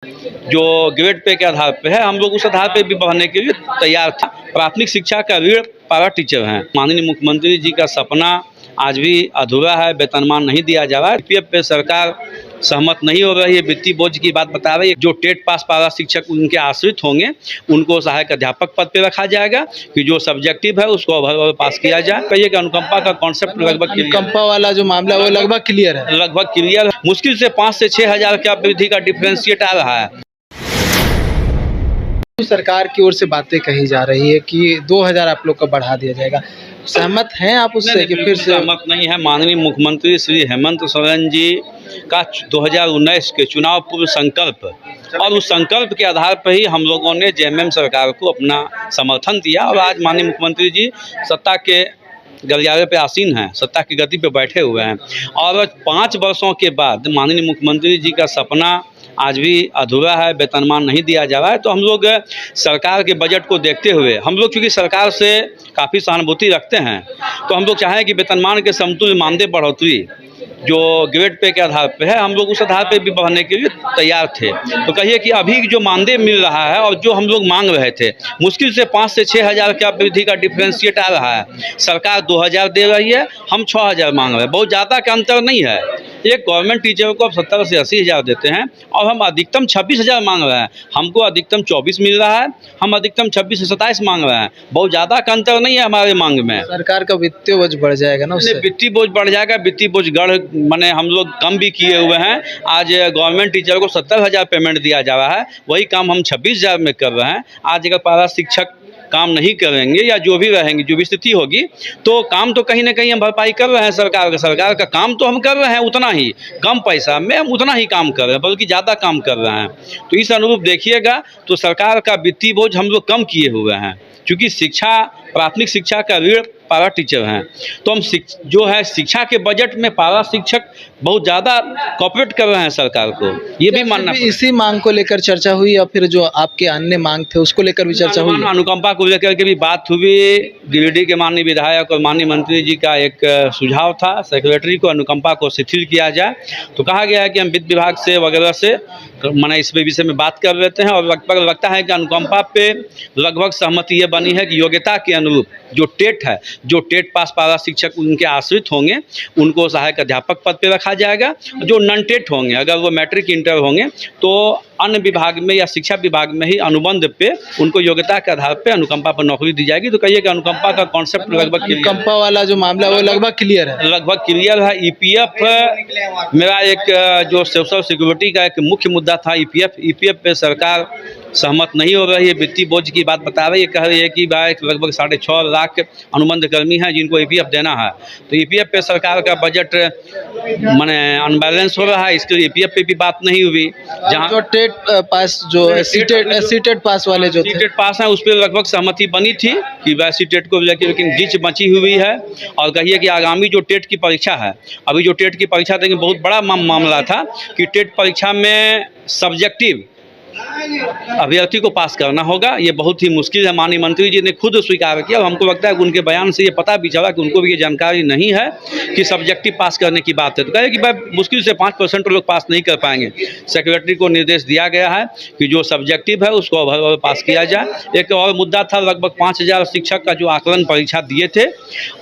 जो grade pay के आधार पे है, हम लोग उस आधार पे भी बढ़ने के लिए तैयार थे। प्राथमिक शिक्षा का ऋण पारा टीचर हैं। माननीय मुख्यमंत्री जी का सपना आज भी अधूरा है, वेतनमान नहीं दिया जा रहा है। पीएफ पे सरकार सहमत नहीं हो रही है, वित्तीय बोझ की बात बता रही है। जो टेट पास पारा शिक्षक उनके आश्रित होंगे उनको सहायक अध्यापक पद पे रखा जाएगा कि जो सब्जेक्टिव है उसको ओवरऑल पास किया जाए। कहिए कि अनुकंपा का कॉन्सेप्ट लगभग अनुकंपा वाला जो मामला है वो लगभग क्लियर है। लगभग क्लियर है। मुश्किल से 5 से 6 हज़ार का वृद्धि का डिफरेंशिएट आ रहा है। सरकार की ओर से बातें कही जा रही है कि 2000 आप लोग का बढ़ा दिया जाएगा, सहमत हैं आप उससे कि फिर से? सहमत नहीं है। माननीय मुख्यमंत्री श्री हेमंत सोरेन जी का 2019 के चुनाव पूर्व संकल्प और उस संकल्प के आधार पर ही हम लोगों ने जेएमएम सरकार को अपना समर्थन दिया और आज माननीय मुख्यमंत्री जी सत्ता के गलियारे पे आसीन हैं, सत्ता की गद्दी पे बैठे हुए हैं और 5 वर्षों के बाद माननीय मुख्यमंत्री जी का सपना आज भी अधूरा है, वेतनमान नहीं दिया जा रहा है। तो हम लोग सरकार के बजट को देखते हुए, हम लोग चूँकि सरकार से काफ़ी सहानुभूति रखते हैं, तो हम लोग चाहें कि वेतनमान के समतुल्य मानदेय बढ़ोतरी जो ग्रेड पे के आधार पे है, हम लोग उस आधार पे भी बढ़ने के लिए तैयार थे। तो कहिए कि अभी जो मानदेय मिल रहा है और जो हम लोग मांग रहे थे, मुश्किल से 5 से 6 हज़ार का वृद्धि का डिफरेंशिएट आ रहा है। सरकार 2000 दे रही है, हम 6000 मांग रहे हैं, बहुत ज़्यादा का अंतर नहीं है। एक गवर्नमेंट टीचर को अब 70 से 80 हज़ार देते हैं और हम अधिकतम 26 हज़ार मांग रहे हैं। हमको अधिकतम 24 मिल रहा है, हम अधिकतम 26 से 27 मांग रहे हैं। बहुत ज़्यादा का अंतर नहीं है हमारे मांग में। सरकार का वित्तीय बोझ बढ़ जाएगा ना उससे? वित्तीय बोझ बढ़ जाएगा। वित्तीय बोझ गढ़ माने हम लोग कम भी किए हुए हैं। आज गवर्नमेंट टीचर को 70 हज़ार पेमेंट दिया जा रहा है, वही काम हम 26 हज़ार में कर रहे हैं। आज अगर पारा शिक्षक काम नहीं करेंगे या जो भी रहेंगे, जो भी स्थिति होगी, तो काम तो कहीं ना कहीं हम भरपाई कर रहे हैं। सरकार का काम तो हम कर रहे हैं, उतना ही कम पैसा में हम उतना ही काम कर रहे हैं, बल्कि ज़्यादा काम कर रहे हैं। तो इस अनुरूप देखिएगा तो सरकार का वित्तीय बोझ हम लोग कम किए हुए हैं, क्योंकि प्राथमिक शिक्षा का ऋण पारा टीचर हैं। तो हम जो है शिक्षा के बजट में पारा शिक्षक बहुत ज़्यादा कॉपरेट कर रहे हैं सरकार को, ये भी मानना। इसी मांग को लेकर चर्चा हुई या फिर जो आपके अन्य मांग थे उसको लेकर भी चर्चा हुई? अनुकंपा को लेकर के भी बात हुई। गिरिडीह के माननीय विधायक और माननीय मंत्री जी का एक सुझाव था, सेक्रेटरी को अनुकंपा को शिथिल किया जाए। तो कहा गया है कि हम वित्त विभाग से वगैरह से मैंने इस विषय में बात कर लेते हैं और लगता है कि अनुकंपा पे लगभग सहमति ये बनी है कि योग्यता के अनुरूप जो टेट है, जो टेट पास पारा शिक्षक उनके आश्रित होंगे उनको सहायक अध्यापक पद पे रखा जाएगा। जो नॉन टेट होंगे, अगर वो मैट्रिक इंटर होंगे, तो अन्य विभाग में या शिक्षा विभाग में ही अनुबंध पे उनको योग्यता के आधार पे अनुकंपा पर नौकरी दी जाएगी। तो कहिए कि अनुकंपा का कॉन्सेप्ट लगभग अनुकंपा वाला जो मामला है वो लगभग क्लियर है। लगभग क्लियर है। ईपीएफ मेरा एक जो सोशल सिक्योरिटी का एक मुख्य मुद्दा था। ईपीएफ पे सरकार सहमत नहीं हो रही है, वित्तीय बोझ की बात बता रही है, कह रही है कि भाई लगभग 6.5 लाख अनुबंध कर्मी हैं जिनको ईपीएफ देना है। तो ईपीएफ पे सरकार का बजट माने अनबैलेंस हो रहा है, इसके लिए ईपीएफ पे भी बात नहीं हुई। जहाँ जो टेट पास जो सीटेट पास वाले जो सीटेट पास हैं उस पर लगभग सहमति बनी थी कि वह सीटेट को लेकर, लेकिन जिच बची हुई है। और कहिए कि आगामी जो टेट की परीक्षा है, अभी जो टेट की परीक्षा देंगे, बहुत बड़ा मामला था कि टेट परीक्षा में सब्जेक्टिव अभ्यर्थी को पास करना होगा। ये बहुत ही मुश्किल है। माननीय मंत्री जी ने खुद स्वीकार किया और हमको लगता है कि उनके बयान से ये पता भी चला कि उनको भी ये जानकारी नहीं है कि सब्जेक्टिव पास करने की बात है। तो कहे कि भाई मुश्किल से 5% लोग पास नहीं कर पाएंगे। सेक्रेटरी को निर्देश दिया गया है कि जो सब्जेक्टिव है उसको ओवरऑल पास किया जाए। एक और मुद्दा था, लगभग 5000 शिक्षक का जो आकलन परीक्षा दिए थे,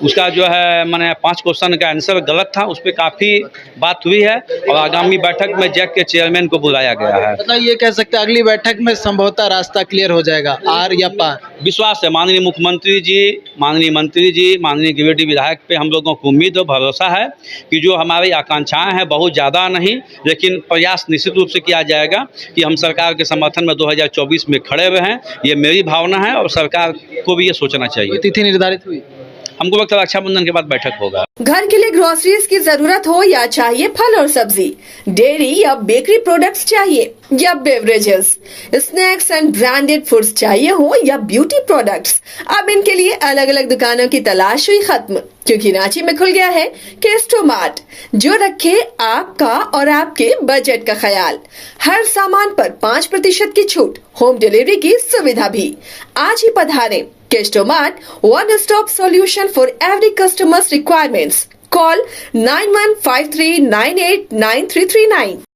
उसका जो है मैंने 5 क्वेश्चन का आंसर गलत था, उस पर काफ़ी बात हुई है और आगामी बैठक में जैक के चेयरमैन को बुलाया गया है। मतलब ये कह सकते हैं अगली बैठक में संभवतः रास्ता क्लियर हो जाएगा, आर या पार? विश्वास है। माननीय मुख्यमंत्री जी, माननीय मंत्री जी, माननीय गिरिडीह विधायक पे हम लोगों को उम्मीद और भरोसा है कि जो हमारी आकांक्षाएं हैं, बहुत ज़्यादा नहीं, लेकिन प्रयास निश्चित रूप से किया जाएगा कि हम सरकार के समर्थन में 2024 में खड़े रहें। ये मेरी भावना है और सरकार को भी ये सोचना चाहिए। तिथि निर्धारित हुई? हमको लगता है रक्षाबंधन के बाद बैठक होगा। घर के लिए ग्रोसरीज की जरूरत हो या चाहिए फल और सब्जी, डेयरी या बेकरी प्रोडक्ट्स चाहिए या beverages, snacks and branded foods चाहिए हो या ब्यूटी प्रोडक्ट्स, अब इनके लिए अलग अलग दुकानों की तलाश हुई खत्म, क्योंकि रांची में खुल गया है केस्टो मार्ट, जो रखे आपका और आपके बजट का ख्याल। हर सामान पर 5% की छूट, होम डिलीवरी की सुविधा भी। आज ही पधारें। Kesto mart, one stop solution for every customer's requirements. Call 9153989339.